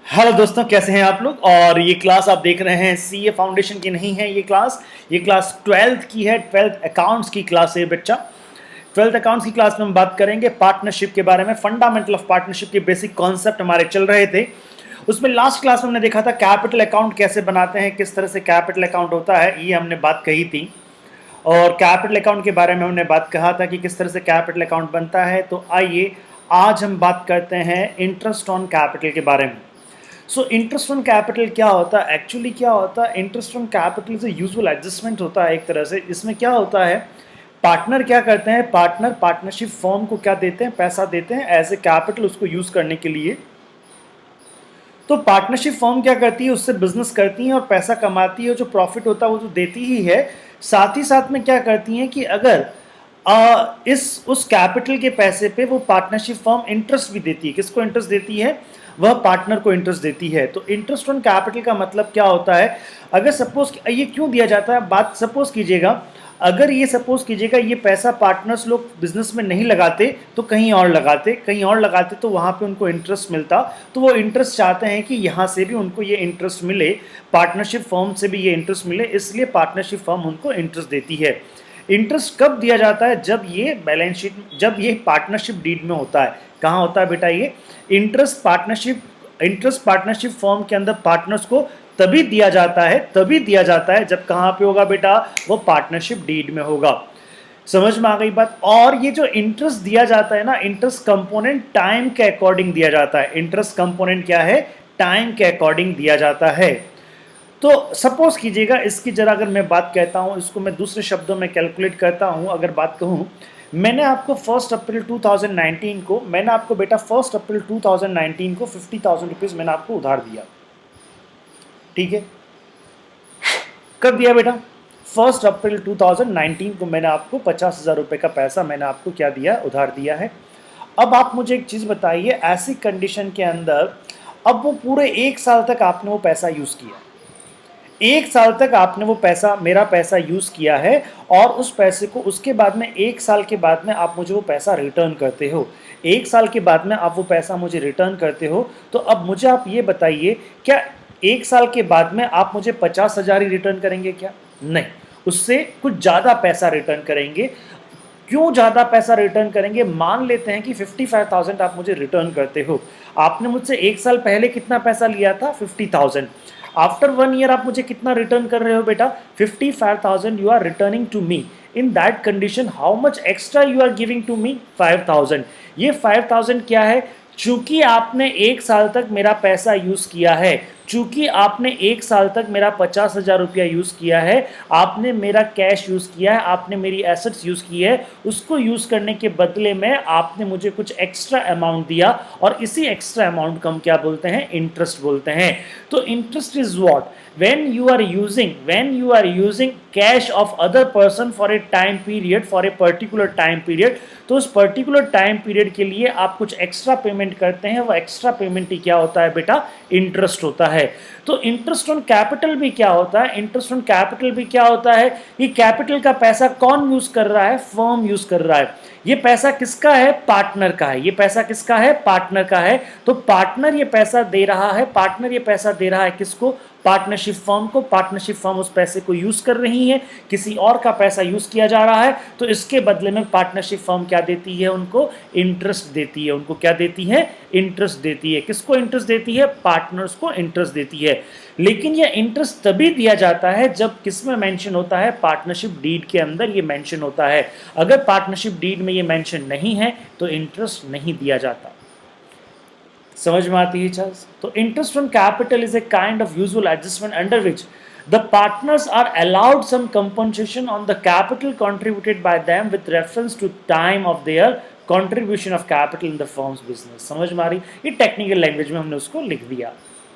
Hello दोस्तों, कैसे हैं आप लोग। और ये क्लास आप देख रहे हैं सीए फाउंडेशन की नहीं है। ये क्लास 12th की है। 12th अकाउंट्स की क्लास है बच्चा। 12th अकाउंट्स की क्लास में हम बात करेंगे पार्टनरशिप के बारे में। फंडामेंटल ऑफ पार्टनरशिप के बेसिक कॉन्सेप्ट हमारे चल रहे थे। उसमें लास्ट क्लास में हमने देखा था कैपिटल अकाउंट कैसे बनाते हैं, किस तरह से कैपिटल अकाउंट होता है, ये हमने बात कही थी। और कैपिटल अकाउंट के बारे में हमने बात कहा था कि किस तरह से कैपिटल अकाउंट बनता है। तो आइए आज हम बात करते हैं इंटरेस्ट ऑन कैपिटल के बारे में। सो इंटरेस्ट ऑन कैपिटल क्या होता है, एक्चुअली क्या होता है। इंटरेस्ट ऑन कैपिटल से यूजुअल एडजस्टमेंट होता है एक तरह से। इसमें क्या होता है, पार्टनर क्या करते हैं, पार्टनरशिप फर्म को क्या देते हैं, पैसा देते हैं एज ए कैपिटल उसको यूज करने के लिए। तो पार्टनरशिप फर्म क्या करती है, उससे बिजनेस करती है और पैसा कमाती है। जो प्रॉफिट होता है वो तो देती ही है, साथ ही साथ में क्या करती हैं कि अगर इस उस कैपिटल के पैसे पे वो पार्टनरशिप फर्म इंटरेस्ट भी देती है। किसको इंटरेस्ट देती है, वह पार्टनर को इंटरेस्ट देती है। तो इंटरेस्ट ऑन कैपिटल का मतलब क्या होता है, अगर सपोज ये क्यों दिया जाता है, बात सपोज कीजिएगा, अगर ये सपोज कीजिएगा ये पैसा पार्टनर्स लोग बिजनेस में नहीं लगाते तो कहीं और लगाते तो वहाँ पे उनको इंटरेस्ट मिलता। तो वो इंटरेस्ट चाहते हैं कि यहाँ से भी उनको ये इंटरेस्ट मिले, पार्टनरशिप फर्म से भी ये इंटरेस्ट मिले, इसलिए पार्टनरशिप फर्म उनको इंटरेस्ट देती है। इंटरेस्ट कब दिया जाता है, जब ये बैलेंस शीट, जब ये पार्टनरशिप डीड में होता है। कहाँ होता है बेटा ये इंटरेस्ट पार्टनरशिप फर्म के अंदर पार्टनर्स को तभी दिया जाता है जब कहाँ पे होगा बेटा, वो पार्टनरशिप डीड में होगा। समझ में आ गई बात। और ये जो इंटरेस्ट दिया जाता है ना, इंटरेस्ट कंपोनेंट टाइम के अकॉर्डिंग दिया जाता है। इंटरेस्ट कंपोनेंट क्या है, टाइम के अकॉर्डिंग दिया जाता है। तो सपोज कीजिएगा, इसकी जरा अगर मैं बात कहता हूं, इसको मैं दूसरे शब्दों में कैलकुलेट करता हूं। अगर बात कहूं, मैंने आपको 1 अप्रैल 2019 को, मैंने आपको बेटा 1 अप्रैल 2019 को 50,000 रुपीज मैंने आपको उधार दिया। ठीक है, कब दिया बेटा, 1 अप्रैल 2019 को मैंने आपको 50,000 रुपए का पैसा मैंने आपको क्या दिया, उधार दिया है। अब आप मुझे एक चीज बताइए, ऐसी कंडीशन के अंदर अब वो पूरे 1 साल तक आपने वो पैसा यूज किया, 1 साल तक आपने वो पैसा, मेरा पैसा यूज किया है, और उस पैसे को उसके बाद में 1 साल के बाद में आप मुझे वो पैसा रिटर्न करते हो। 1 साल के बाद में आप वो पैसा मुझे रिटर्न करते हो। तो अब मुझे आप ये बताइए, क्या 1 साल के बाद में आप मुझे 50,000 ही रिटर्न करेंगे क्या? नहीं, उससे कुछ ज़्यादा पैसा रिटर्न करेंगे। क्यों ज़्यादा पैसा रिटर्न करेंगे, मान लेते हैं कि 55,000 आप मुझे रिटर्न करते हो। आपने मुझसे 1 साल पहले कितना पैसा लिया था, 50,000। आफ्टर 1 ईयर आप मुझे कितना रिटर्न कर रहे हो बेटा, 55,000 you are returning to me. In that condition how much extra you are giving to me, 5,000। ये 5,000 क्या है, चूंकि आपने 1 साल तक मेरा पैसा यूज किया है, चूंकि आपने 1 साल तक मेरा 50,000 रुपया यूज किया है, आपने मेरा कैश यूज किया है, आपने मेरी एसेट्स यूज की है, उसको यूज करने के बदले में आपने मुझे कुछ एक्स्ट्रा अमाउंट दिया, और इसी एक्स्ट्रा अमाउंट को हम क्या बोलते हैं, इंटरेस्ट बोलते हैं। तो interest is what, when you are using cash of other person for a time period, for a particular time period, तो उस पर्टिकुलर टाइम पीरियड के लिए आप कुछ एक्स्ट्रा पेमेंट करते हैं, वो एक्स्ट्रा पेमेंट ही क्या होता है बेटा, इंटरेस्ट होता है। तो इंटरेस्ट ऑन कैपिटल भी क्या होता है, इंटरेस्ट ऑन कैपिटल भी क्या होता है, ये कैपिटल का पैसा कौन यूज कर रहा है, फर्म यूज कर रहा है। ये पैसा किसका है, पार्टनर का है। ये पैसा किसका है, पार्टनर का है। तो पार्टनर ये पैसा दे रहा है, पार्टनर ये पैसा दे रहा है किसको, पार्टनरशिप फर्म को। पार्टनरशिप फर्म उस पैसे को यूज कर रही है, किसी और का पैसा यूज किया जा रहा है, तो इसके बदले में पार्टनरशिप फर्म क्या देती है, उनको इंटरेस्ट देती है। उनको क्या देती है, इंटरेस्ट देती है। किसको इंटरेस्ट देती है, पार्टनर्स को इंटरेस्ट देती है। लेकिन यह इंटरेस्ट तभी दिया जाता है जब किसमें मेंशन होता है, पार्टनरशिप डीड के अंदर ये मेंशन होता है। अगर पार्टनरशिप डीड में ये मेंशन नहीं है तो इंटरेस्ट नहीं दिया जाता। समझ में आती है चीज। तो interest on capital is a kind of usual adjustment under which the partners are allowed some compensation on the capital contributed by them with reference to time of their contribution of capital in the firm's business। समझ में आ रही, ये technical language में हमने उसको लिख दिया।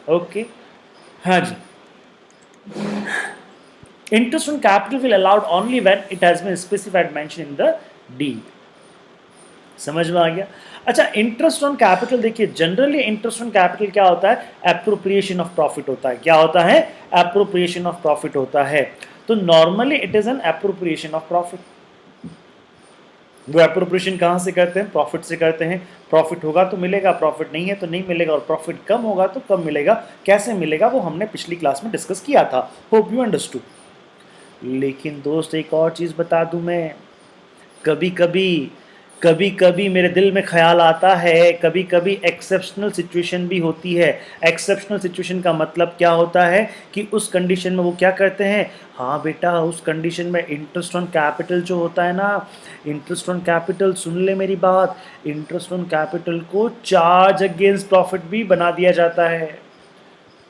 Okay, हाँ जी। Interest on capital will allowed only when it has been specified mentioned in the deed. समझ में आ गया। अच्छा, इंटरेस्ट ऑन कैपिटल देखिए, जनरली इंटरेस्ट ऑन कैपिटल क्या होता है, एप्रोप्रिएशन ऑफ प्रॉफिट होता है। क्या होता है, एप्रोप्रिएशन ऑफ प्रॉफिट होता है। तो normally it is an appropriation of profit. वो एप्रोप्रिएशन कहाँ से करते हैं? प्रॉफिट से करते हैं। प्रॉफिट होगा तो मिलेगा, प्रॉफिट नहीं है तो नहीं मिलेगा, और प्रॉफिट कम होगा तो कम मिलेगा। कैसे मिलेगा वो हमने पिछली क्लास में डिस्कस किया था। Hope you understood. लेकिन दोस्त एक और चीज़ बता दूं मैं, कभी कभी मेरे दिल में ख्याल आता है, कभी कभी एक्सेप्शनल सिचुएशन भी होती है। एक्सेप्शनल सिचुएशन का मतलब क्या होता है कि उस कंडीशन में वो क्या करते हैं, हाँ बेटा उस कंडीशन में इंटरेस्ट ऑन कैपिटल जो होता है ना, इंटरेस्ट ऑन कैपिटल, सुन ले मेरी बात, इंटरेस्ट ऑन कैपिटल को चार्ज अगेंस्ट प्रॉफिट भी बना दिया जाता है।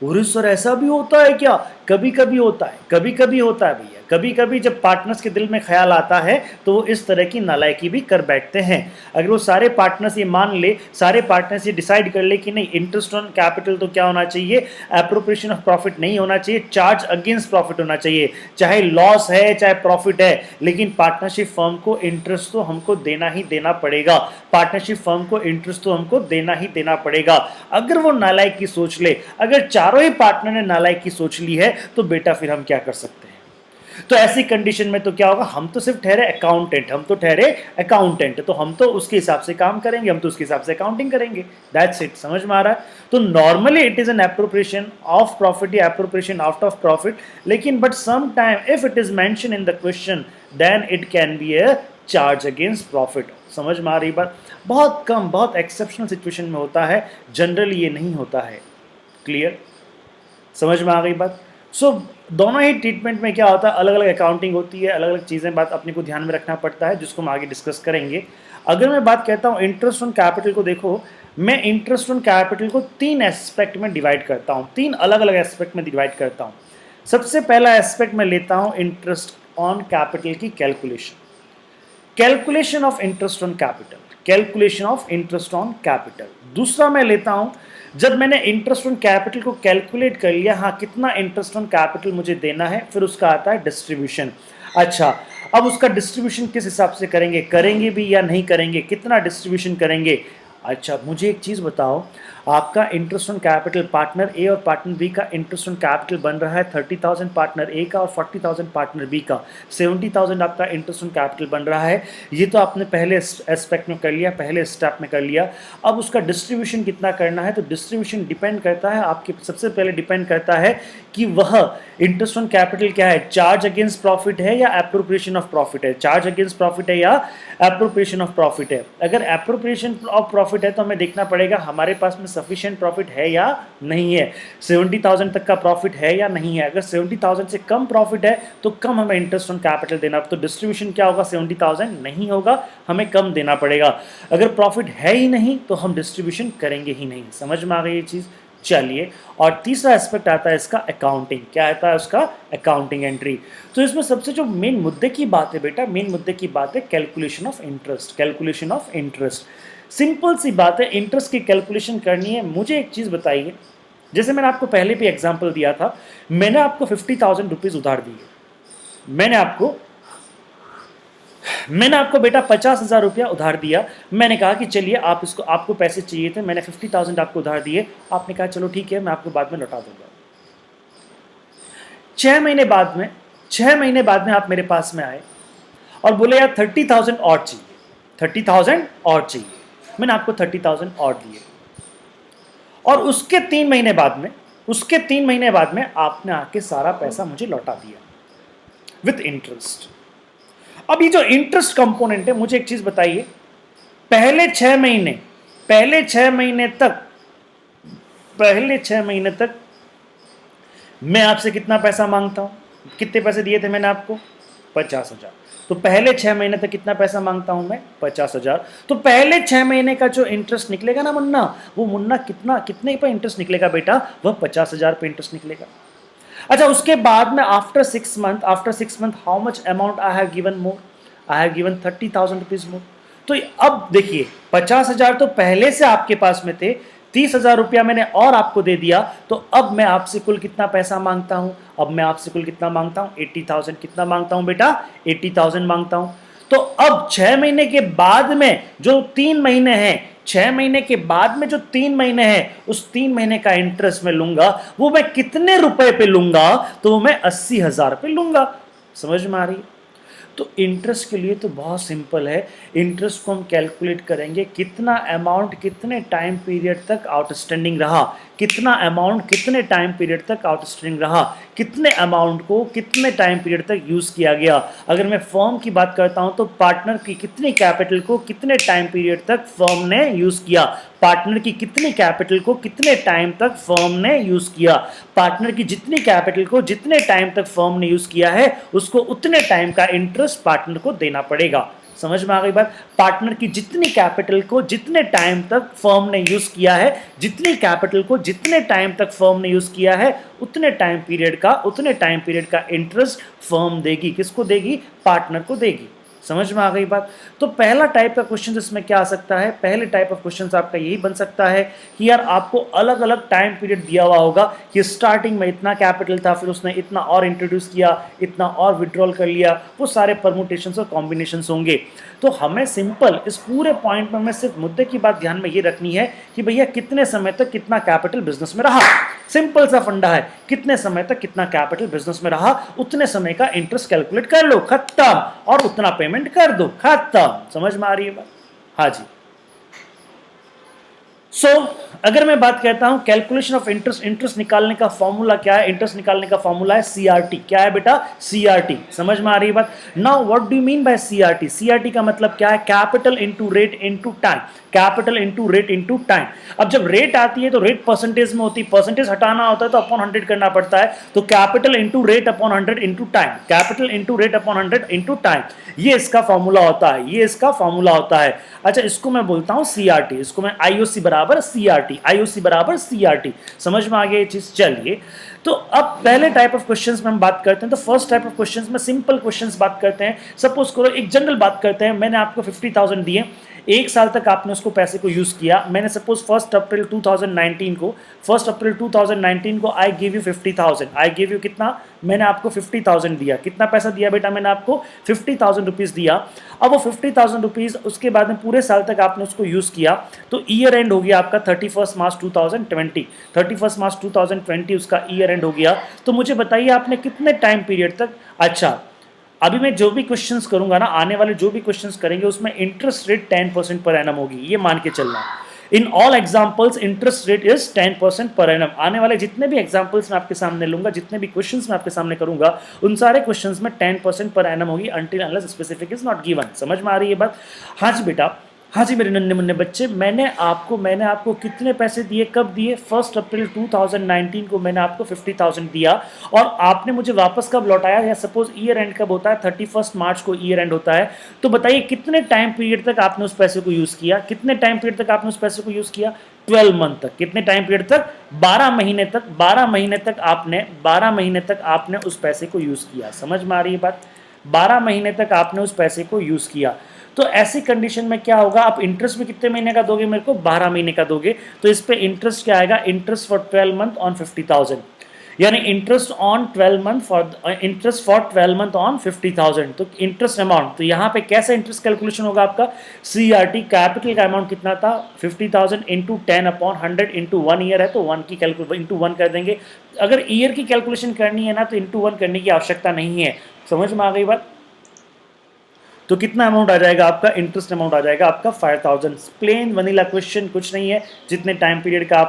अरे सर ऐसा भी होता है क्या? कभी कभी होता है, कभी कभी होता है भैया। कभी कभी जब पार्टनर्स के दिल में ख्याल आता है तो वो इस तरह की नालायकी भी कर बैठते हैं। अगर वो सारे पार्टनर्स ये मान ले, सारे पार्टनर्स ये डिसाइड कर ले कि नहीं इंटरेस्ट ऑन कैपिटल तो क्या होना चाहिए, एप्रोप्रिएशन ऑफ प्रॉफिट नहीं होना चाहिए, चार्ज अगेंस्ट प्रॉफिट होना चाहिए, चाहे लॉस है चाहे प्रॉफिट है, लेकिन पार्टनरशिप फर्म को इंटरेस्ट तो हमको देना ही देना पड़ेगा। पार्टनरशिप फर्म को इंटरेस्ट तो हमको देना ही देना पड़ेगा। अगर वो नालायकी सोच ले, अगर चारों ही पार्टनर ने नालायकी सोच ली है तो बेटा फिर हम क्या कर सकते हैं? तो ऐसी कंडीशन में तो क्या होगा, हम तो सिर्फ ठहरे अकाउंटेंट, हम तो ठहरे अकाउंटेंट, तो हम तो उसके हिसाब से काम करेंगे, हम तो उसके हिसाब से अकाउंटिंग करेंगे। दैट्स इट, समझ में आ रहा है? तो normally it is an appropriation of profit या एप्रोप्रिएशन आउट ऑफ प्रॉफिट, लेकिन but some time if it is mention in the question then it can be a charge against profit. समझ में आ रही बात? बहुत कम, बहुत एक्सेप्शनल सिचुएशन में होता है, जनरली ये नहीं होता है। क्लियर? समझ में आ गई बात? दोनों ही ट्रीटमेंट में क्या होता है, अलग अलग अकाउंटिंग होती है, अलग अलग चीज़ें बात अपने को ध्यान में रखना पड़ता है, जिसको हम आगे डिस्कस करेंगे। अगर मैं बात कहता हूँ इंटरेस्ट ऑन कैपिटल को, देखो मैं इंटरेस्ट ऑन कैपिटल को 3 एस्पेक्ट में डिवाइड करता हूँ, 3 अलग अलग एस्पेक्ट में डिवाइड करता हूँ। सबसे पहला एस्पेक्ट मैं लेता हूँ इंटरेस्ट ऑन कैपिटल की calculation, calculation of interest on capital, calculation of interest on capital. दूसरा मैं लेता हूं, जब मैंने इंटरेस्ट ऑन कैपिटल को कैलकुलेट कर लिया, हाँ कितना इंटरेस्ट ऑन कैपिटल मुझे देना है, फिर उसका आता है डिस्ट्रीब्यूशन। अच्छा, अब उसका डिस्ट्रीब्यूशन किस हिसाब से करेंगे, करेंगे भी या नहीं करेंगे, कितना डिस्ट्रीब्यूशन करेंगे। अच्छा मुझे एक चीज़ बताओ, आपका इंटरेस्ट ऑन कैपिटल पार्टनर ए और पार्टनर बी का इंटरेस्ट ऑन कैपिटल बन रहा है 30,000 पार्टनर ए का और 40,000 पार्टनर बी का, 70,000 आपका इंटरेस्ट ऑन कैपिटल बन रहा है। ये तो आपने पहले एस्पेक्ट में कर लिया, पहले स्टेप में कर लिया। अब उसका डिस्ट्रीब्यूशन कितना करना है, तो डिस्ट्रीब्यूशन डिपेंड करता है आपके, सबसे पहले डिपेंड करता है कि वह इंटरेस्ट ऑन कैपिटल क्या है, चार्ज अगेंस्ट प्रॉफिट है या एप्रोप्रिएशन ऑफ प्रॉफिट है, चार्ज अगेंस्ट प्रॉफिट है या एप्रोप्रिएशन ऑफ प्रॉफिट है। अगर एप्रोप्रिएशन ऑफ प्रॉफिट है तो हमें देखना पड़ेगा हमारे पास में सफिशिएंट प्रॉफिट है या नहीं है, 70,000 तक का प्रॉफिट है या नहीं है। अगर 70,000 से कम प्रॉफिट है तो कम हमें इंटरेस्ट ऑन कैपिटल देना, तो डिस्ट्रीब्यूशन क्या होगा, 70,000 नहीं होगा, हमें कम देना पड़ेगा। अगर प्रॉफिट है ही नहीं तो हम डिस्ट्रीब्यूशन करेंगे ही नहीं। समझ में आ गई ये चीज़? चलिए, और तीसरा एस्पेक्ट आता है इसका अकाउंटिंग। क्या आता है उसका? Accounting entry. तो इसमें सबसे जो मेन मुद्दे की बात है बेटा, मेन मुद्दे की बात है calculation of interest, calculation of interest. Simple सी बात है, इंटरेस्ट की कैलकुलेशन करनी है। मुझे एक चीज़ बताइए, जैसे मैंने आपको पहले भी एग्जाम्पल दिया था, मैंने आपको 50,000 रुपीज़ उधार दिए, मैंने आपको बेटा 50,000 रुपया उधार दिया। मैंने कहा कि चलिए आप इसको, आपको पैसे चाहिए थे, मैंने 50,000 आपको उधार दिए। आपने कहा चलो ठीक है मैं आपको बाद में लौटा दूंगा। 6 महीने बाद में आप मेरे पास में आए और बोले यार 30,000 और चाहिए, 30,000 और चाहिए। मैंने आपको 30,000 और दिए, और उसके 3 महीने बाद में आपने आके सारा पैसा मुझे लौटा दिया विथ इंटरेस्ट। अब ये जो इंटरेस्ट कंपोनेंट है, मुझे एक चीज बताइए, पहले 6 महीने तक मैं आपसे कितना पैसा मांगता हूं, कितने पैसे दिए थे मैंने आपको? 50,000। तो पहले 6 महीने तक कितना पैसा मांगता हूं मैं? 50,000। तो पहले 6 महीने का जो इंटरेस्ट निकलेगा ना मुन्ना, वो मुन्ना कितने पर इंटरेस्ट निकलेगा बेटा? वह 50,000 पे इंटरेस्ट निकलेगा। अच्छा, उसके बाद में after 6 month how much amount I have given more? I have given 30,000 rupees more. तो अब देखिए 50,000 तो पहले से आपके पास में थे, 30,000 रुपया मैंने और आपको दे दिया, तो अब मैं आपसे कुल कितना पैसा मांगता हूं? अब मैं आपसे कुल कितना मांगता हूं? 80,000। कितना मांगता हूं बेटा? 80,000 मांगता हूं। तो अब 6 महीने के बाद में जो 3 महीने हैं, 6 महीने के बाद में जो 3 महीने हैं, उस 3 महीने का इंटरेस्ट मैं लूंगा, वो मैं कितने रुपए पे लूंगा? तो मैं 80,000 पे लूंगा। समझ में आ रही है? तो इंटरेस्ट के लिए तो बहुत सिंपल है। इंटरेस्ट को हम कैलकुलेट करेंगे कितना अमाउंट कितने टाइम पीरियड तक आउटस्टैंडिंग रहा, कितना अमाउंट कितने टाइम पीरियड तक आउटस्टैंडिंग रहा, कितने अमाउंट को कितने टाइम पीरियड तक यूज़ किया गया। अगर मैं फर्म की बात करता हूं तो पार्टनर की कितनी कैपिटल को कितने टाइम पीरियड तक फर्म ने यूज़ किया, पार्टनर की कितनी कैपिटल को कितने टाइम तक फर्म ने यूज़ किया, पार्टनर की जितनी कैपिटल को जितने टाइम तक फर्म ने यूज़ किया है उसको उतने टाइम का इंटरेस्ट पार्टनर को देना पड़ेगा। समझ में आ गई बात? पार्टनर की जितनी कैपिटल को जितने टाइम तक फर्म ने यूज किया है, जितनी कैपिटल को जितने टाइम तक फर्म ने यूज किया है उतने टाइम पीरियड का इंटरेस्ट फर्म देगी। किसको देगी? पार्टनर को देगी। समझ में आ गई बात? तो पहला टाइप का क्वेश्चन इसमें क्या आ सकता है? पहले टाइप ऑफ क्वेश्चन आपका यही बन सकता है कि यार आपको अलग अलग टाइम पीरियड दिया हुआ होगा कि स्टार्टिंग में इतना कैपिटल था, फिर उसने इतना और इंट्रोड्यूस किया, इतना और विड्रॉल कर लिया, वो सारे परमुटेशंस और कॉम्बिनेशंस होंगे। तो हमें सिंपल इस पूरे पॉइंट में हमें सिर्फ मुद्दे की बात ध्यान में ये रखनी है कि भैया कितने समय तक कितना कैपिटल बिजनेस में रहा। सिंपल सा फंडा है, कितने समय तक कितना कैपिटल बिजनेस में रहा उतने समय का इंटरेस्ट कैलकुलेट कर लो, खत्म, और उतना पेमेंट कर दो, खत्म। समझ में आ रही है बात? हाँ जी। अगर मैं बात कहता हूं कैलकुलेशन ऑफ इंटरेस्ट, इंटरेस्ट निकालने का फॉर्मूला क्या है? इंटरेस्ट निकालने का फॉर्मूला है सीआरटी। क्या है बेटा? सीआरटी। समझ में आ रही है बात? Now what do you mean by CRT? CRT का मतलब क्या है? Capital into rate into time. Capital into rate into time. अब जब रेट आती है तो रेट परसेंटेज में होती है, परसेंटेज हटाना होता है तो अपॉन 100 करना पड़ता है। तो capital into rate upon 100 into time, capital into rate upon 100 into time, ये इसका फॉर्मूला होता है, ये इसका फॉर्मूला होता है। अच्छा, इसको मैं बोलता हूं सीआरटी, इसको मैं आईओसी बराबर सीआरटी, आईओसी बराबर सीआरटी। समझ में आ गया ये चीज? चलिए, तो अब पहले टाइप ऑफ क्वेश्चंस में हम बात करते हैं। तो फर्स्ट टाइप ऑफ क्वेश्चंस में सिंपल क्वेश्चंस बात करते हैं। सपोज करो एक जनरल बात करते हैं, मैंने आपको 50,000 दिए, एक साल तक आपने उसको पैसे को यूज किया। मैंने सपोज 1 अप्रैल 2019 को I give you 50,000। I give you कितना? मैंने आपको 50,000 दिया। कितना पैसा दिया बेटा? मैंने आपको 50,000 रुपीज दिया। अब वो 50,000 रुपीज उसके बाद में पूरे साल तक आपने उसको यूज किया, तो ईयर एंड हो गया आपका 31 मार्च 2020। 31 मार्च 2020 उसका ईयर एंड हो गया। तो मुझे बताइए आपने कितने टाइम पीरियड तक। अच्छा, अभी मैं जो भी क्वेश्चंस करूंगा ना, आने वाले जो भी क्वेश्चंस करेंगे उसमें इंटरेस्ट रेट 10% पर एनम होगी, ये मान के चलना। In all examples interest rate is 10% per annum. आने वाले जितने भी एग्जाम्पल्स मैं आपके सामने लूंगा, जितने भी क्वेश्चंस मैं आपके सामने करूंगा, उन सारे क्वेश्चंस में 10% पर एनम होगी, until unless specific is not given. समझ में आ रही है बात? हाँ जी बेटा, हाँ जी मेरे नन्हे मुन्ने बच्चे, मैंने आपको कितने पैसे दिए, कब दिए? 1 अप्रैल 2019 को मैंने आपको 50,000 दिया, और आपने मुझे वापस कब लौटाया? या सपोज ईयर एंड कब होता है? 31 मार्च को ईयर एंड होता है। तो बताइए कितने टाइम पीरियड तक आपने उस पैसे को यूज किया? कितने टाइम पीरियड तक आपने उस पैसे को यूज किया? 12 मंथ तक। कितने टाइम पीरियड तक? 12 महीने तक। 12 महीने तक आपने उस पैसे को यूज किया। समझ में आ रही है बात? 12 महीने तक आपने उस पैसे को यूज किया। तो ऐसी कंडीशन में क्या होगा? आप इंटरेस्ट भी कितने महीने का दोगे मेरे को? 12 महीने का दोगे। तो इस पे इंटरेस्ट क्या आएगा? इंटरेस्ट फॉर 12 मंथ ऑन 50,000, यानी interest on 12 month for 12 month on 50,000। तो इंटरेस्ट अमाउंट, तो यहाँ पे कैसे इंटरेस्ट कैलकुलेशन होगा आपका? सीआरटी, कैपिटल का अमाउंट कितना था? 50,000 इंटू 10 अपॉन 100 इंटू 1 ईयर है, तो 1 की कैलकुलेशन इंटू 1 कर देंगे। अगर ईयर की कैलकुलेशन करनी है ना तो इंटू 1 करने की आवश्यकता नहीं है। समझ में आ गई बात? तो कितना अमाउंट आ जाएगा आपका? इंटरेस्ट अमाउंट आ जाएगा आपका 5,000। प्लेन वनीला क्वेश्चन, कुछ नहीं है। जितने टाइम पीरियड का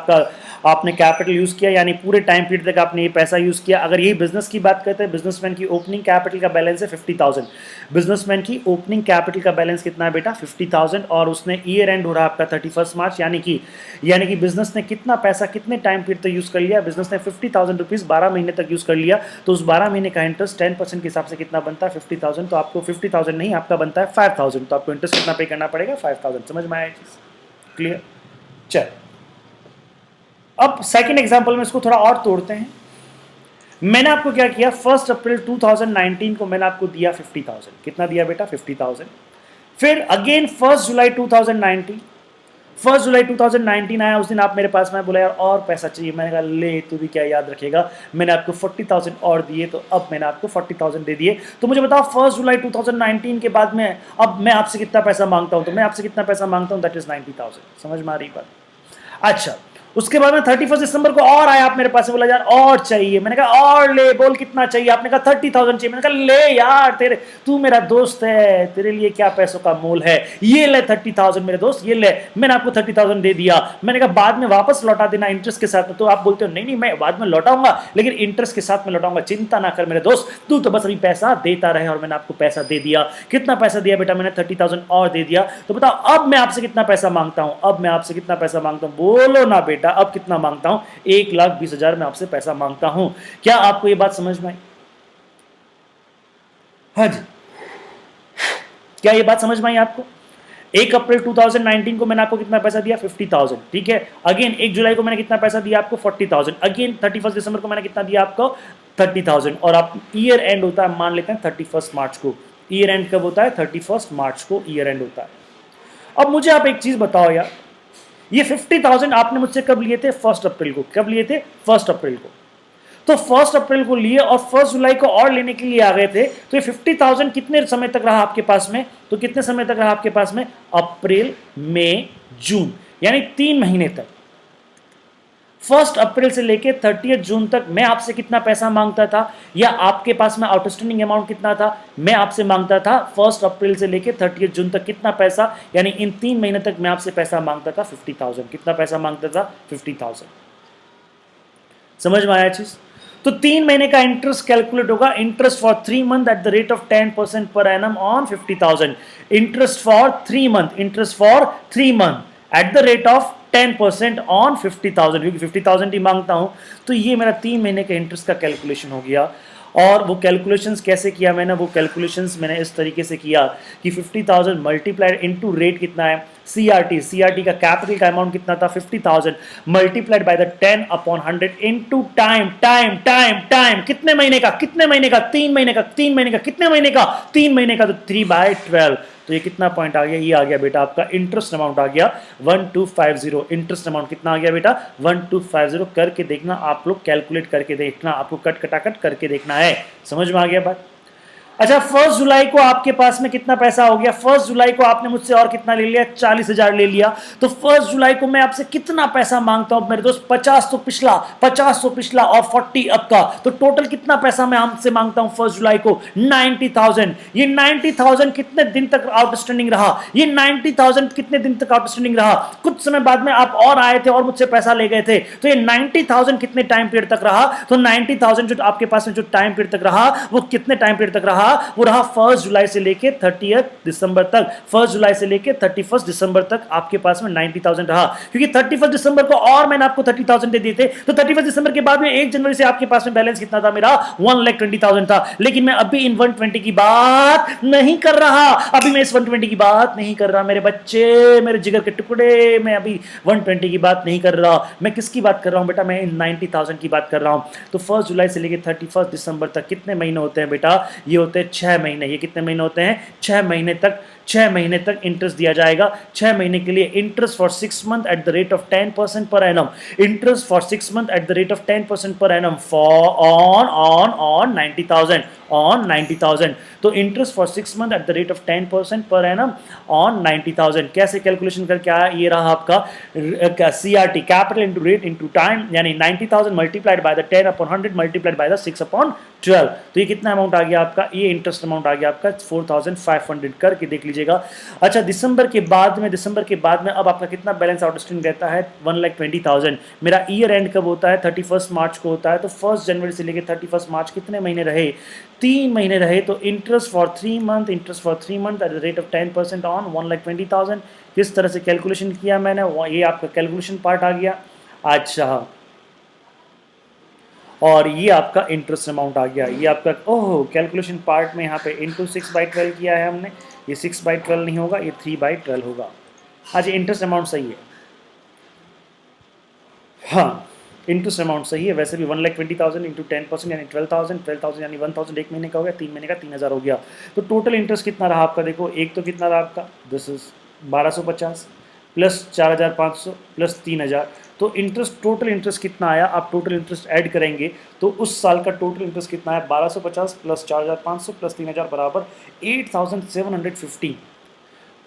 आपने कैपिटल यूज किया, यानी पूरे टाइम पीरियड तक आपने ये पैसा यूज किया। अगर ये बिजनेस की बात करते हैं, बिजनेसमैन की ओपनिंग कैपिटल का बैलेंस है 50,000। बिजनेसमैन की ओपनिंग कैपिटल का बैलेंस कितना है बेटा? 50,000। और उसने ईयर एंड हो रहा है आपका 31 मार्च, यानी कि बिजनेस ने कितना पैसा कितने टाइम पीरियड तक यूज कर लिया? बिजनेस ने 50,000 रुपीज 12 महीने तक यूज कर लिया। तो उस 12 महीने का इंटरेस्ट 10% के हिसाब से कितना बनता है? 50,000। तो आपको 50,000 नहीं, आपका बनता है 5,000। तो आपको इंटरेस्ट कितना पे करना पड़ेगा? 5,000। समझ में आया चीज? क्लियर? चल, अब सेकंड एग्जांपल में इसको थोड़ा और तोड़ते हैं। मैंने आपको क्या किया? 1 अप्रैल 2019 को मैंने आपको दिया 50,000। कितना दिया बेटा? 50,000। फिर अगेन 1 जुलाई 2019 आया। उस दिन आप मेरे पास में बोला यार और पैसा चाहिए। मैंने कहा ले, तू भी क्या याद रखेगा, मैंने आपको 40,000 और दिए, तो अब मैंने आपको 40,000 दे दिए। तो मुझे बताओ 1 जुलाई 2019 के बाद में अब मैं आपसे कितना पैसा मांगता हूं? तो मैं आपसे कितना पैसा मांगता हूं? That is 90,000। समझ में आ रही बात? अच्छा, उसके बाद में 31 दिसंबर को और आया, आप मेरे पास बोला यार और चाहिए, मैंने कहा और ले, बोल कितना चाहिए, आपने कहा 30,000 चाहिए, मैंने कहा ले यार, तेरे तू मेरा दोस्त है, तेरे लिए क्या पैसों का मोल है, ये ले 30,000 मेरे दोस्त, ये ले, मैंने आपको 30,000 दे दिया, मैंने कहा बाद में वापस लौटा देना इंटरेस्ट के साथ। तो आप बोलते हो नहीं नहीं मैं बाद में लौटाऊंगा, लेकिन इंटरेस्ट के साथ में लौटाऊंगा, चिंता ना कर मेरे दोस्त, तू तो बस अभी पैसा देता रहे। और मैंने आपको पैसा दे दिया। कितना पैसा दिया बेटा? मैंने 30,000 और दे दिया। तो बताओ अब मैं आपसे कितना पैसा मांगता हूं? अब मैं आपसे कितना पैसा मांगता हूं? बोलो ना बेटा, अब कितना मांगता हूं? 1,20,000 मैं आपसे पैसा मांगता हूं। क्या आपको ये बात समझ में आई? हाँ जी, क्या ये बात समझ में आई आपको? 1 अप्रैल 2019 को मैंने आपको कितना पैसा दिया? 50,000। ठीक है। अगेन 1 जुलाई को मैंने कितना पैसा दिया आपको? 40,000। अगेन 31 दिसंबर को मैंने कितना दिया आपको? 30,000। और आप ईयर एंड होता है, मान लेते हैं 31 मार्च को। ईयर एंड कब होता है? 31 मार्च को ईयर एंड होता है। अब मुझे आप एक चीज बताओ यार, ये 50,000 आपने मुझसे कब लिए थे? 1 अप्रैल को। कब लिए थे? 1 अप्रैल को। तो 1 अप्रैल को लिए और 1 जुलाई को और लेने के लिए आ गए थे। तो ये 50,000 कितने समय तक रहा आपके पास में? तो कितने समय तक रहा आपके पास में? अप्रैल, मई, जून, यानी 3 महीने तक। 1 अप्रैल से लेके 30 जून तक मैं आपसे कितना पैसा मांगता था, या आपके पास में आउटस्टैंडिंग अमाउंट कितना था? मैं आपसे मांगता था 1 अप्रैल से लेके 30 जून तक कितना पैसा, यानी इन 3 महीने तक मैं आपसे पैसा मांगता था 50,000। कितना पैसा मांगता था? 50,000। समझ में आया चीज? तो 3 महीने का इंटरेस्ट कैलकुलेट होगा। Interest for 3 month at the rate of 10% per annum on 50,000। Interest for 3 month, interest for 3 month at the rate of 10% on 50,000, क्योंकि 50,000 ही मांगता हूं। तो ये मेरा 3 महीने के इंटरेस्ट का कैलकुलेशन हो गया। और वो कैलकुलेशंस कैसे किया मैंने? वो कैलकुलेशंस मैंने इस तरीके से किया कि 50,000 मल्टीप्लाइड इनटू रेट कितना है? सीआरटी का कैपिटल का अमाउंट कितना था? 50,000 multiplied by the 10/100 into time. Time time time कितने महीने का? कितने महीने का? 3 महीने का। 3 महीने का कितने महीने का? 3 महीने का। तो 3/12। तो ये कितना पॉइंट आ गया? ये आ गया बेटा आपका इंटरेस्ट अमाउंट आ गया 1250। इंटरेस्ट अमाउंट कितना आ गया बेटा? 1250। करके देखना आप लोग, कैलकुलेट करके देखना, आपको कट कटाकट करके देखना है। समझ में आ गया बात? अच्छा, 1 जुलाई को आपके पास में कितना पैसा हो गया? 1 जुलाई को आपने मुझसे और कितना ले लिया? 40,000 ले लिया। तो 1 जुलाई को मैं आपसे कितना पैसा मांगता हूं मेरे दोस्त? 50 तो पिछला, 50 तो पिछला और 40 अब का। तो टोटल कितना पैसा मैं आपसे मांगता हूं 1 जुलाई को? 90,000। ये 90,000 कितने दिन तक आउटस्टैंडिंग रहा? ये 90,000 कितने दिन तक आउटस्टैंडिंग रहा? कुछ समय बाद में आप और आए थे और मुझसे पैसा ले गए थे। तो ये 90,000 कितने टाइम पीरियड तक रहा? तो 90,000 जो आपके पास में जो टाइम पीरियड तक रहा, वो कितने टाइम पीरियड तक रहा? वो रहा 1 जुलाई से लेके 30 दिसंबर तक। 1 जुलाई से लेके 31 दिसंबर तक आपके पास में 90,000 रहा, क्योंकि 31 दिसंबर को और मैंने आपको 30,000 दे दिए थे। तो 31 दिसंबर के बाद में 1 जनवरी से आपके पास में बैलेंस कितना था मेरा? 1,20,000 था। लेकिन मैं अभी इन 120 की बात नहीं कर रहा। अभी मैं इस 120 की बात नहीं कर रहा मेरे बच्चे, मेरे जिगर के टुकड़े। मैं अभी 120 की बात नहीं कर रहा। मैं किसकी बात कर रहा हूं बेटा? मैं इन 90,000 की बात कर रहा हूं। तो 1 जुलाई से लेके 31 दिसंबर तक कितने महीने होते हैं बेटा? ये होते हैं 6 महीने। ये कितने महीने होते हैं? 6 महीने तक। 6 महीने तक इंटरेस्ट दिया जाएगा। 6 महीने के लिए interest for 6 month at the rate of 10% per annum. Interest for 6 month at the rate of 10% per annum for on 90,000, on 90,000। तो interest for 6 month at the rate of 10% per annum on 90,000। कैसे calculation करके आया? ये रहा आपका CRT, capital into rate into time, यानी 90,000 multiplied by the 10/100 multiplied by the 6/12। तो ये कितना अमाउंट आ गया आपका? ये इंटरेस्ट अमाउंट आ गया आपका 4,500। करके देख लीजिएगा। अच्छा, दिसंबर के बाद में अब आपका कितना बैलेंस आउटस्टैंडिंग रहता है? 1,20,000। मेरा ईयर एंड कब होता है? 31 मार्च को होता है। तो 1 जनवरी से लेकर 31 मार्च कितने महीने रहे? 3 महीने रहे। तो interest for 3 month, interest for 3 month at the rate of 10% on 1,20,000। किस तरह से कैलकुलेशन किया मैंने? ये आपका कैलकुलेशन पार्ट आ गया। अच्छा, और ये आपका इंटरेस्ट अमाउंट आ गया। ये आपका ओह कैलकुलेशन पार्ट में यहाँ पे इंटू 6/12 किया है हमने। ये 6/12 नहीं होगा, ये 3/12 होगा। हाँ जी, इंटरेस्ट अमाउंट सही है। हाँ, इंटरेस्ट अमाउंट सही है। वैसे भी 1,20,000 इंटू 10% यानी 12,000, 12,000 यानी 1,000 एक महीने का हो गया, 3 महीने का 3,000 हो गया। तो टोटल इंटरेस्ट कितना रहा आपका? देखो, एक तो कितना रहा आपका? This is 1,250 plus 4,500 plus 3,000। तो इंटरेस्ट, टोटल इंटरेस्ट कितना आया? आप टोटल इंटरेस्ट ऐड करेंगे तो उस साल का टोटल इंटरेस्ट कितना है? 1,250 प्लस 4,500 प्लस 3,000 बराबर 8,750।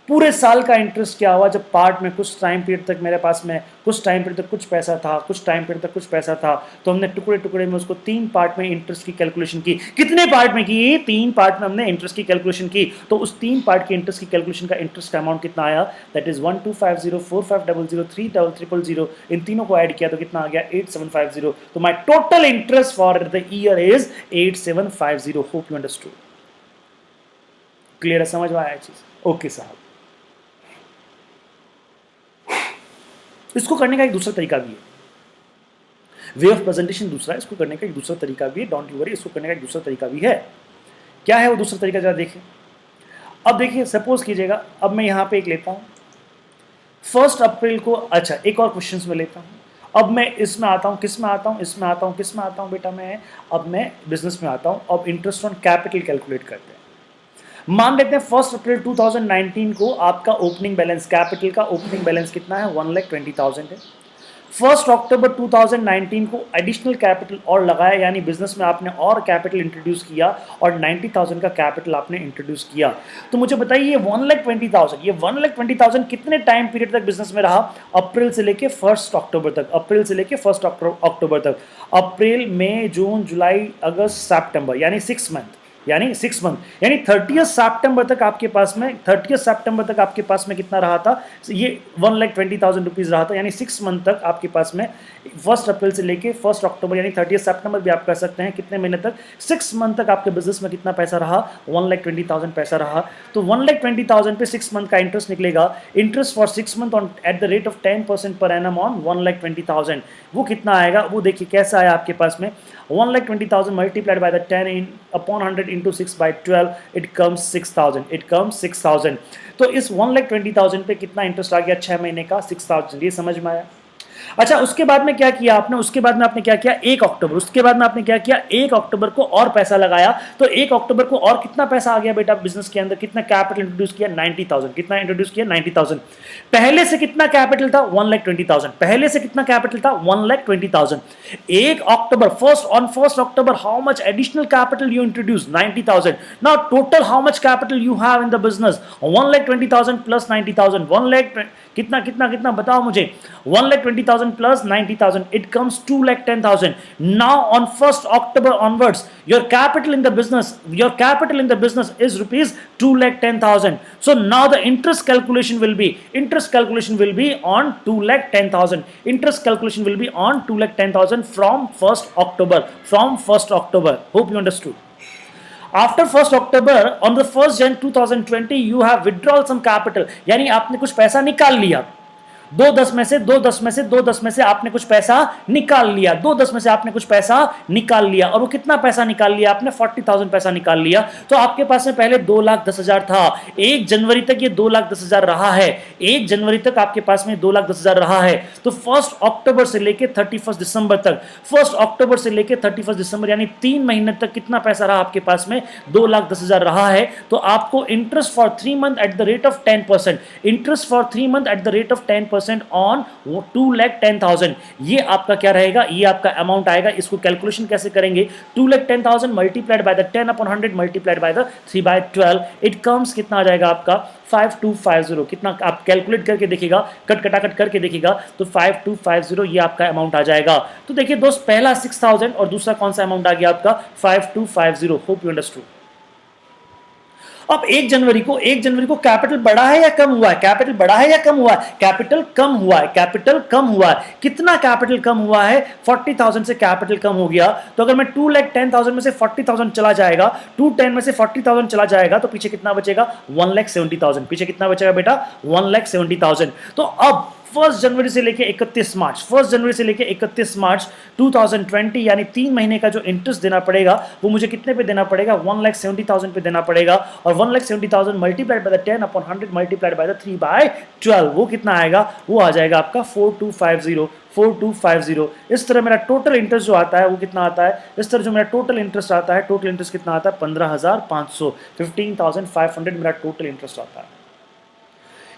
पूरे साल का इंटरेस्ट क्या हुआ, जब पार्ट में कुछ टाइम पीरियड तक मेरे पास में कुछ टाइम पीरियड तक कुछ पैसा था, कुछ टाइम पीरियड तक कुछ पैसा था, तो हमने टुकड़े टुकड़े में उसको 3 पार्ट में इंटरेस्ट की कैलकुलेशन की। कितने पार्ट में की? 3 पार्ट में हमने इंटरेस्ट की कैलकुलेशन की। तो उस 3 पार्ट की इंटरेस्ट की कैलकुलेशन का इंटरेस्ट का अमाउंट कितना आया? दैट इज 1250, 4500, 3000, इन तीनों को ऐड किया तो कितना आ गया? 8750। तो माई total interest for the year is 8750। Hope you understood. Clear है? समझ में आया चीज? ओके साहब। इसको करने का एक दूसरा तरीका भी है, वे ऑफ प्रेजेंटेशन दूसरा है, इसको करने का एक दूसरा तरीका भी है। डोंट यू वरी, इसको करने का एक दूसरा तरीका भी है। क्या है वो दूसरा तरीका, जरा देखें। अब देखिए, सपोज कीजिएगा, अब मैं यहां पे एक लेता हूं 1 अप्रैल को। अच्छा, एक और क्वेश्चन में लेता हूं। अब मैं इसमें आता हूं, किस में आता हूं? इसमें आता हूं, किस में आता हूं बेटा? मैं अब मैं बिजनेस में आता हूं। अब इंटरेस्ट ऑन कैपिटल कैलकुलेट करते हैं। मान लेते हैं 1 अप्रैल 2019 को आपका ओपनिंग बैलेंस, कैपिटल का ओपनिंग बैलेंस कितना है? 1,20,000 है। 1 अक्टूबर 2019 को एडिशनल कैपिटल और लगाया, यानी बिजनेस में आपने और कैपिटल इंट्रोड्यूस किया और 90,000 का कैपिटल आपने इंट्रोड्यूस किया। तो मुझे बताइए, ये 1,20,000, ये 1,20,000 कितने टाइम पीरियड तक बिजनेस में रहा? अप्रैल से लेके 1 अक्टूबर तक, अप्रैल से लेके 1 अक्टूबर तक। अप्रैल, मई, जून, जुलाई, अगस्त, सितंबर, यानी 6 मंथ, यानी 6 मंथ, यानी 30 सितंबर तक आपके पास में, 30 सितंबर तक आपके पास में कितना रहा था? ये 1,20,000 रुपीज रहा था, यानी 6 मंथ तक आपके पास में 1 अप्रैल से लेके 1 अक्टूबर, यानी 30 सितंबर भी आप कर सकते हैं। कितने महीने तक? 6 मंथ तक आपके बिजनेस में कितना पैसा रहा? 1,20,000 पैसा रहा। तो 1,20,000 पे 6 मंथ का इंटरेस्ट निकलेगा। Interest for 6 month on at the rate of 10% per annum on 1,20,000, वो कितना आएगा? वो देखिए कैसा आया आपके पास में। 1,20,000 multiplied by the 10 in upon 100 into 6 by 12, it comes 6,000, it comes 6,000। तो इस 1,20,000 पे कितना इंटरेस्ट आ गया 6 महीने का? 6,000। ये समझ में आया? अच्छा, उसके बाद में क्या किया आपने? उसके बाद में आपने क्या किया? 1 अक्टूबर, उसके बाद में आपने क्या किया? 1 अक्टूबर को और पैसा लगाया। तो 1 अक्टूबर को और कितना पैसा आ गया बेटा बिजनेस के अंदर? कितना कैपिटल इंट्रोड्यूस किया? 90,000। कितना इंट्रोड्यूस किया? 90,000। पहले से कितना कैपिटल था? 1,20,000। पहले से कितना कैपिटल था? 1,20,000। 1 October, first October, how much additional capital you introduce? 90,000। Now total how much capital you have in the business? 1,20,000 plus 90,000, 1 lakh, कितना कितना कितना बताओ मुझे? 1,20,000 plus 90,000, it comes 2,10,000. Now on 1st October onwards, your capital in the business is rupees 2,10,000. So now the interest calculation will be on 2,10,000. Interest calculation will be on 2,10,000 from 1st October. Hope you understood. After 1st October, on the 1st Jan 2020, you have withdrawn some capital, यानी आपने कुछ पैसा निकाल लिया। 2/10 में से 2/10 में से आपने कुछ पैसा निकाल लिया, 2/10 में से आपने कुछ पैसा निकाल लिया। और वो कितना पैसा निकाल लिया आपने? 40,000 पैसा निकाल लिया। तो आपके पास में पहले 2,10,000 था। 1 जनवरी तक ये 2,10,000 रहा है। 1 जनवरी तक आपके पास में 2,10,000 रहा है। तो 1 अक्टूबर से लेके 31 दिसंबर तक, 1 अक्टूबर से लेके 31 दिसंबर, यानी 3 महीने तक कितना पैसा रहा आपके पास में? 2,10,000 रहा है। तो आपको interest for 3 month at the rate of 10%, interest for 3 month at the rate of 10% on 2,10,000, ये आपका क्या रहेगा? ये आपका अमाउंट आएगा। इसको कैलकुलेशन कैसे करेंगे? 2,10,000 multiplied by the 10 upon 100 multiplied by the 3/12, it comes कितना आ जाएगा आपका? 5250। कितना आप कैलकुलेट करके देखिएगा, कट करके देखिएगा, तो 5250 ये आपका अमाउंट आ जाएगा। तो देखिए दोस्त, पहला 6,000 और दूसरा कौन सा अमाउंट आ गया आपका? 5250। Hope you understood. अब 1 जनवरी को कैपिटल बढ़ा है या कम हुआ है? कैपिटल बढ़ा है या कम हुआ है? कैपिटल कम हुआ है, कैपिटल कम हुआ है। कितना कैपिटल कम हुआ है? 40,000 से कैपिटल कम हो गया। तो अगर मैं 2,10,000 में से 40,000 चला जाएगा, 210 में से 40,000 चला जाएगा, तो पीछे कितना बचेगा? 1,70,000। पीछे कितना बचेगा बेटा? 1,70,000। तो अब 1 जनवरी से लेके 31 मार्च 2020, यानी 3 महीने का जो इंटरेस्ट देना पड़ेगा वो मुझे कितने पे देना पड़ेगा? 1,70,000 पे देना पड़ेगा। और 1,70,000 multiplied by the 10 upon 100 multiplied by the 3/12, वो कितना आएगा? वो आ जाएगा आपका 4250। इस तरह मेरा टोटल इंटरेस्ट जो आता है वो कितना आता है? इस तरह जो मेरा टोटल इंटरेस्ट आता है, टोटल इंटरेस्ट कितना आता है? 15,500, 15,500 मेरा टोटल इंटरेस्ट आता है।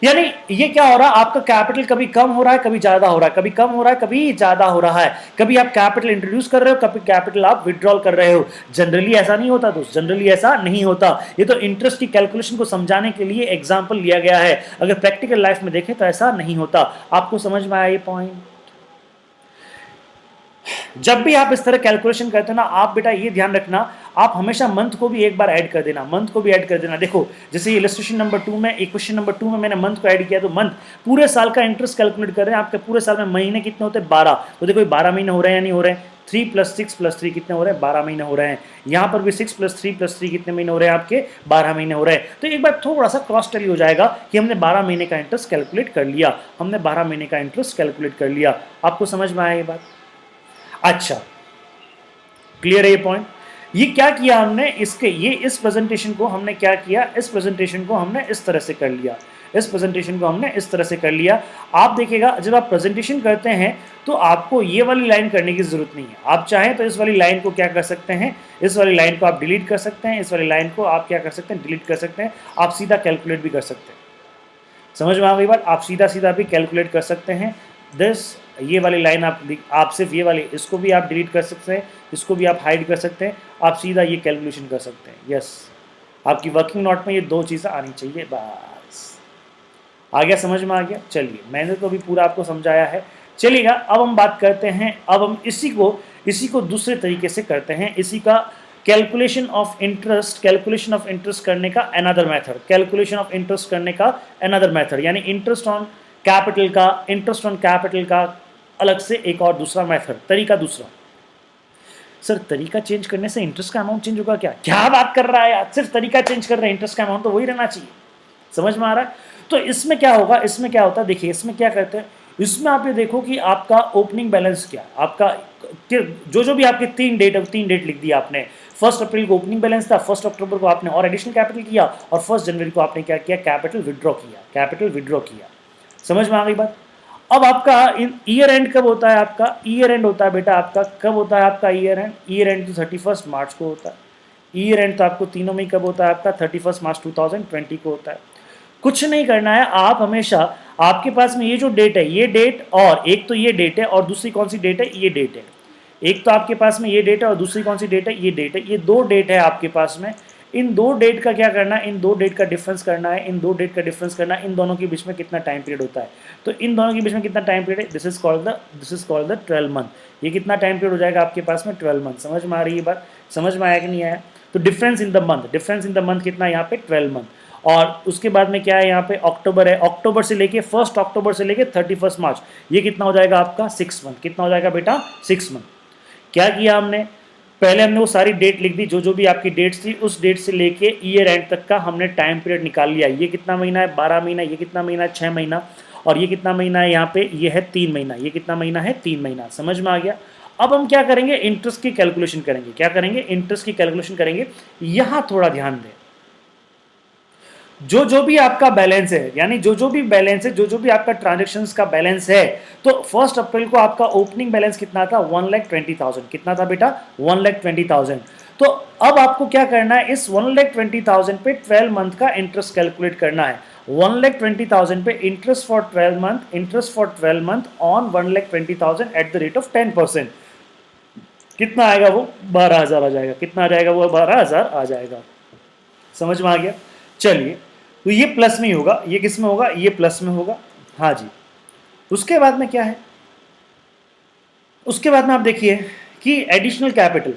यानी ये क्या हो रहा है, आपका कैपिटल कभी कम हो रहा है कभी ज्यादा हो रहा है, कभी कम हो रहा है कभी ज्यादा हो रहा है, कभी आप कैपिटल इंट्रोड्यूस कर रहे हो कभी कैपिटल आप विड्रॉल कर रहे हो। जनरली ऐसा नहीं होता दोस्त, जनरली ऐसा नहीं होता। ये तो इंटरेस्ट की कैलकुलेशन को समझाने के लिए एग्जाम्पल लिया गया है, अगर प्रैक्टिकल लाइफ में देखें तो ऐसा नहीं होता। आपको समझ में आया ये पॉइंट? जब भी आप इस तरह कैलकुलेशन करते हैं ना, आप बेटा ये ध्यान रखना, आप हमेशा मंथ को भी एक बार ऐड कर देना, मंथ को भी ऐड कर देना। देखो जैसे इलस्ट्रेशन नंबर 2 में, इक्वेशन नंबर 2 में मैंने मंथ को ऐड किया, तो मंथ पूरे साल का इंटरेस्ट कैलकुलेट कर रहे हैं, आपके पूरे साल में महीने कितने होते हैं 12, तो देखो 12 महीने हो रहे हैं या नहीं हो रहे हैं, 3 + 6 + 3 कितने हो रहे हैं 12 महीने हो रहे हैं। यहाँ पर भी 6 + 3 + 3 कितने महीने हो रहे हैं आपके 12 महीने हो रहे हैं। तो एक बार थोड़ा सा क्रॉस टैली हो जाएगा कि हमने 12 महीने का इंटरेस्ट कैलकुलेट कर लिया, हमने 12 महीने का इंटरेस्ट कैलकुलेट कर लिया। आपको समझ में आया ये बात? अच्छा, क्लियर है ये पॉइंट? ये क्या किया हमने, इसके ये इस प्रेजेंटेशन को हमने क्या किया, इस प्रेजेंटेशन को हमने इस तरह से कर लिया, इस प्रेजेंटेशन को हमने इस तरह से कर लिया। आप देखिएगा जब आप प्रेजेंटेशन करते हैं तो आपको ये वाली लाइन करने की जरूरत नहीं है। आप चाहें तो इस वाली लाइन को क्या कर सकते हैं, इस वाली लाइन को आप डिलीट कर सकते हैं, इस वाली लाइन को आप क्या कर सकते हैं, डिलीट कर सकते हैं। आप सीधा कैलकुलेट भी कर सकते हैं। समझ में आ गई बात? आप सीधा सीधा भी कैलकुलेट कर सकते हैं। दिस ये वाली लाइन आप सिर्फ ये वाली, इसको भी आप डिलीट कर सकते हैं, इसको भी आप हाइड कर सकते हैं, आप सीधा ये कैलकुलेशन कर सकते हैं। यस, आपकी वर्किंग नोट में ये दो चीज़ें आनी चाहिए, बस। आ गया, समझ में आ गया? चलिए, मैंने तो अभी पूरा आपको समझाया है। चलिएगा, अब हम बात करते हैं, अब हम इसी को दूसरे तरीके से करते हैं, इसी का कैलकुलेशन ऑफ इंटरेस्ट करने का another method, calculation of interest करने का अनदर मेथड, यानी इंटरेस्ट ऑन कैपिटल का अलग से एक और दूसरा मेथड, तरीका दूसरा। सर तरीका चेंज करने से इंटरेस्ट का अमाउंट चेंज होगा क्या? क्या बात कर रहा है यार, सिर्फ तरीका चेंज कर रहे हैं, इंटरेस्ट का अमाउंट तो वही रहना चाहिए। समझ में आ रहा है? तो इसमें क्या होगा, इसमें क्या होता है, देखिए इसमें क्या करते हैं, इसमें आप ये देखो कि आपका ओपनिंग बैलेंस क्या, आपका जो भी आपके 3 डेट लिख दिया आपने। 1 अप्रैल को ओपनिंग बैलेंस था, 1 अक्टूबर को आपने और एडिशनल कैपिटल किया, और 1 जनवरी को आपने क्या किया, कैपिटल विड्रॉ किया। समझ में आ गई बात? अब आपका ईयर एंड कब होता है, आपका ईयर एंड होता है बेटा, आपका कब होता है आपका ईयर एंड तो 31 मार्च को होता है। ईयर एंड तो आपको तीनों में कब होता है, आपका 31 मार्च 2020 को होता है। कुछ नहीं करना है, आप हमेशा आपके पास में ये जो डेट है, ये डेट, और एक तो ये डेट है, और दूसरी कौन सी डेट है, ये डेट है। एक तो आपके पास में ये डेट है और दूसरी कौन सी डेट है, ये डेट है। ये 2 डेट है आपके पास में। इन 2 डेट का क्या करना है, इन 2 डेट का डिफरेंस करना है, इन 2 डेट का डिफरेंस करना है, इन दोनों के बीच में कितना टाइम पीरियड होता है। तो इन दोनों के बीच में कितना टाइम पीरियड है, this is called the 12 month. ये कितना टाइम पीरियड हो जाएगा आपके पास में, 12 मंथ। समझ में आ रही है बात? समझ में आया कि नहीं आया? तो डिफरेंस इन द मंथ कितना है यहाँ पे, 12 मंथ। और उसके बाद में क्या है, यहाँ पे अक्टूबर है, अक्टूबर से लेके 1 अक्टूबर से लेके 31 मार्च, ये कितना हो जाएगा आपका, 6 मंथ। कितना हो जाएगा बेटा, 6 मंथ। क्या किया हमने, पहले हमने वो सारी डेट लिख दी, जो भी आपकी डेट्स थी, उस डेट से लेके ईयर एंड तक का हमने टाइम पीरियड निकाल लिया। ये कितना महीना है, 12 महीना, ये कितना महीना है, 6 महीना, और ये कितना महीना है यहाँ पे, ये है 3 महीना, ये कितना महीना है, 3 महीना। समझ में आ गया? अब हम क्या करेंगे, इंटरेस्ट की कैलकुलेशन करेंगे। क्या करेंगे, इंटरेस्ट की कैलकुलेशन करेंगे। यहाँ थोड़ा ध्यान दें, जो भी आपका बैलेंस है, यानी जो भी बैलेंस है, जो भी आपका ट्रांजेक्शन्स का बैलेंस है, तो 1 अप्रैल को आपका ओपनिंग बैलेंस कितना था, 1,20,000। कितना था बेटा, 1,20,000। तो अब आपको क्या करना है, इस 1,20,000 पे 12 मंथ का इंटरेस्ट कैलकुलेट करना है। 1,20,000 पे interest for 12 month on 1,20,000 at the rate of 10%। कितना आएगा वो, 12,000 आ जाएगा। कितना आ जाएगा वो, 12,000 आ जाएगा। समझ में आ गया? चलिए, तो ये प्लस में ही होगा, ये किस में होगा, ये प्लस में होगा। हाँ जी। उसके बाद में क्या है, उसके बाद में आप देखिए कि एडिशनल कैपिटल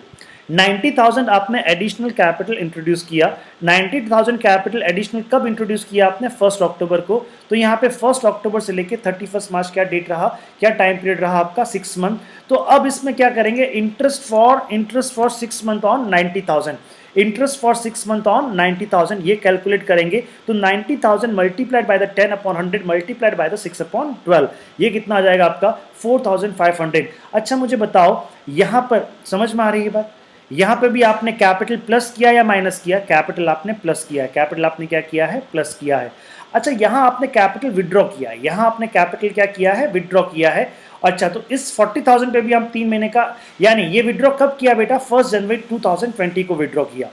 90,000 आपने एडिशनल कैपिटल इंट्रोड्यूस किया। 90,000 कैपिटल एडिशनल कब इंट्रोड्यूस किया आपने, 1 अक्टूबर को। तो यहाँ पे 1 अक्टूबर से लेके 31 मार्च क्या डेट रहा, क्या टाइम पीरियड रहा आपका, 6 मंथ। तो अब इसमें क्या करेंगे, interest for 6 month on 90,000, interest for 6 month on 90,000, ये कैलकुलेट करेंगे। तो 90,000 multiplied by the 10/100 multiplied by the 6/12, ये कितना आ जाएगा आपका, 4,500। अच्छा मुझे बताओ, यहाँ पर समझ में आ रही है बात, यहाँ पे भी आपने कैपिटल प्लस किया या माइनस किया, कैपिटल आपने प्लस किया है, कैपिटल आपने क्या किया है, प्लस किया है। अच्छा, यहाँ आपने कैपिटल विड्रॉ किया है, यहाँ आपने कैपिटल क्या किया है, विड्रॉ किया है। अच्छा, तो इस 40,000 पे भी हम 3 महीने का, यानी ये विड्रॉ कब किया बेटा, 1 जनवरी 2020 को विड्रॉ किया।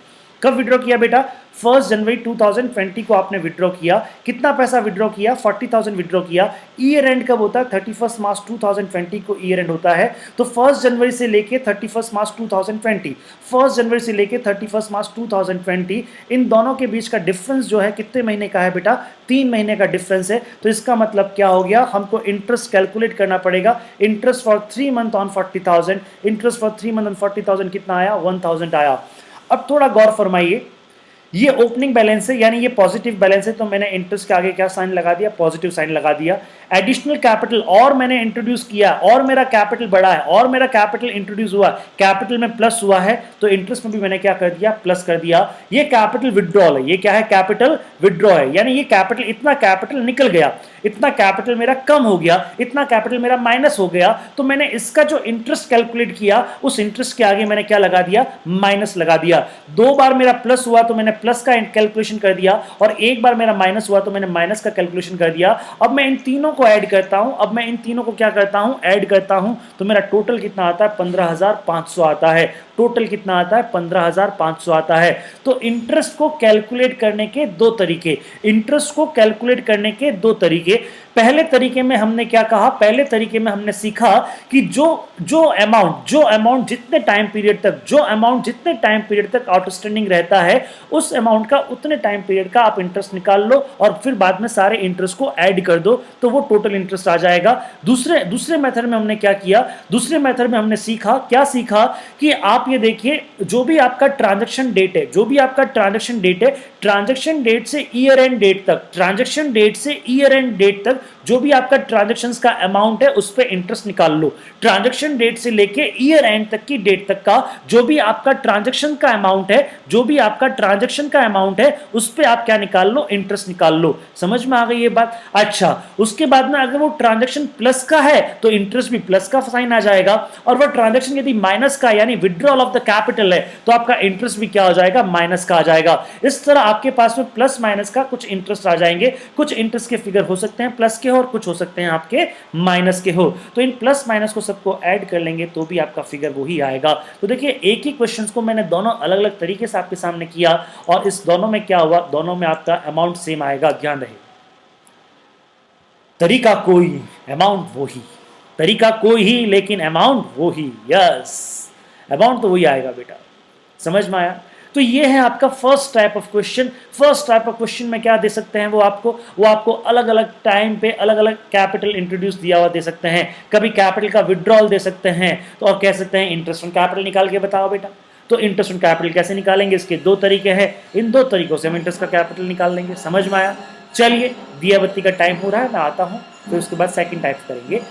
कब विड्रॉ किया बेटा? 1 जनवरी 2020 को आपने विड्रॉ किया। कितना पैसा विड्रॉ किया? 40,000 विड्रॉ किया। ईयर एंड कब होता है? 31 मार्च 2020 को ईयर एंड होता है। तो 1 जनवरी से लेके 31 मार्च 2020, 1 जनवरी से लेके 31 मार्च 2020, इन दोनों के बीच का डिफरेंस जो है कितने महीने का है बेटा? 3 महीने का डिफरेंस है। तो इसका मतलब क्या हो गया? हमको इंटरेस्ट कैलकुलेट करना पड़ेगा। Interest for 3 month on 40,000, interest for 3 month on 40,000 कितना आया? 1,000 आया। अब थोड़ा गौर फरमाइए, ये ओपनिंग बैलेंस है यानी ये पॉजिटिव बैलेंस है, तो मैंने इंटरेस्ट के आगे क्या साइन लगा दिया? पॉजिटिव साइन लगा दिया। एडिशनल कैपिटल और मैंने इंट्रोड्यूस किया और मेरा कैपिटल बढ़ा है और मेरा कैपिटल इंट्रोड्यूस हुआ, कैपिटल में प्लस हुआ है, तो इंटरेस्ट में भी मैंने क्या कर दिया? प्लस कर दिया। ये कैपिटल विड्रॉल है। ये क्या है? कैपिटल विड्रॉ है, यानी ये कैपिटल, इतना कैपिटल निकल गया, इतना कैपिटल मेरा कम हो गया, इतना कैपिटल मेरा माइनस हो गया, तो मैंने इसका जो इंटरेस्ट कैलकुलेट किया उस इंटरेस्ट के आगे मैंने क्या लगा दिया? माइनस लगा दिया। 2 बार मेरा प्लस हुआ तो मैंने प्लस का कैलकुलेशन कर दिया और 1 बार मेरा माइनस हुआ तो मैंने माइनस का कैलकुलेशन कर दिया। अब मैं इन तीनों को ऐड करता हूं, अब मैं इन तीनों को क्या करता हूं? ऐड करता हूं, तो मेरा टोटल कितना आता है? 15,500 आता है। टोटल कितना आता है? 15,500 आता है। तो इंटरेस्ट को कैलकुलेट करने के 2 तरीके, इंटरेस्ट को कैलकुलेट करने के 2 तरीके। पहले तरीके में हमने क्या कहा? पहले तरीके में हमने सीखा कि जो अमाउंट जितने टाइम पीरियड तक आउटस्टैंडिंग रहता है, उस अमाउंट का उतने टाइम पीरियड का आप इंटरेस्ट निकाल लो और फिर बाद में सारे इंटरेस्ट को ऐड कर दो, तो वो टोटल इंटरेस्ट आ जाएगा। दूसरे मेथड में हमने क्या किया? दूसरे मेथड में हमने सीखा कि आप ये देखिए, जो भी आपका ट्रांजैक्शन डेट है, ट्रांजैक्शन डेट से ईयर एंड डेट तक जो भी आपका ट्रांजैक्शंस का अमाउंट है उस पे इंटरेस्ट निकाल लो। ट्रांजैक्शन डेट से लेके ईयर एंड तक की डेट तक का जो भी आपका ट्रांजैक्शन का अमाउंट है उस पे आप क्या निकाल लो? इंटरेस्ट निकाल लो। समझ में आ गई ये बात? अच्छा, उसके बाद में अगर वो ट्रांजैक्शन प्लस का है तो इंटरेस्ट भी प्लस का साइन आ जाएगा, और वो ट्रांजैक्शन यदि माइनस का यानी विड्रॉल ऑफ द कैपिटल है तो आपका इंटरेस्ट भी क्या हो जाएगा? माइनस का आ जाएगा। इस तरह आपके पास में प्लस माइनस का कुछ इंटरेस्ट आ जाएंगे। कुछ इंटरेस्ट के फिगर हो सकते हैं प्लस के हो और कुछ हो सकते हैं आपके माइनस के हो, तो इन प्लस माइनस को सबको ऐड कर लेंगे तो भी आपका फिगर वही आएगा। तो देखिए, एक ही क्वेश्चंस को मैंने दोनों अलग अलग तरीके से आपके सामने किया और इस दोनों में क्या हुआ? दोनों में आपका अमाउंट सेम आएगा। ध्यान रहे, तरीका कोई, अमाउंट वही, तरीका कोई ही लेकिन अमाउंट वही। यस, अमाउंट तो वही आएगा बेटा। समझ में आया? तो ये है आपका फर्स्ट टाइप ऑफ क्वेश्चन में क्या दे सकते हैं? वो आपको अलग अलग टाइम पे अलग अलग कैपिटल इंट्रोड्यूस दिया हुआ दे सकते हैं। कभी कैपिटल का विड्रॉल दे सकते हैं, तो और कह सकते हैं इंटरेस्ट ऑन कैपिटल निकाल के बताओ बेटा। तो इंटरेस्ट ऑन कैपिटल कैसे निकालेंगे? इसके 2 तरीके हैं। इन 2 तरीकों से हम इंटरेस्ट का कैपिटल निकाल लेंगे। समझ में आया? चलिए, दिया बत्ती का टाइम हो रहा है, मैं आता हूं, फिर उसके बाद सेकंड टाइप करेंगे।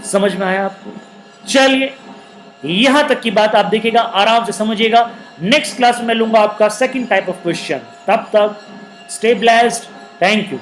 समझ में आया आपको? चलिए, यहां तक की बात आप देखिएगा, आराम से समझिएगा। नेक्स्ट क्लास में लूंगा आपका सेकंड टाइप ऑफ क्वेश्चन। तब तक स्टे ब्लेस्ड। Thank you.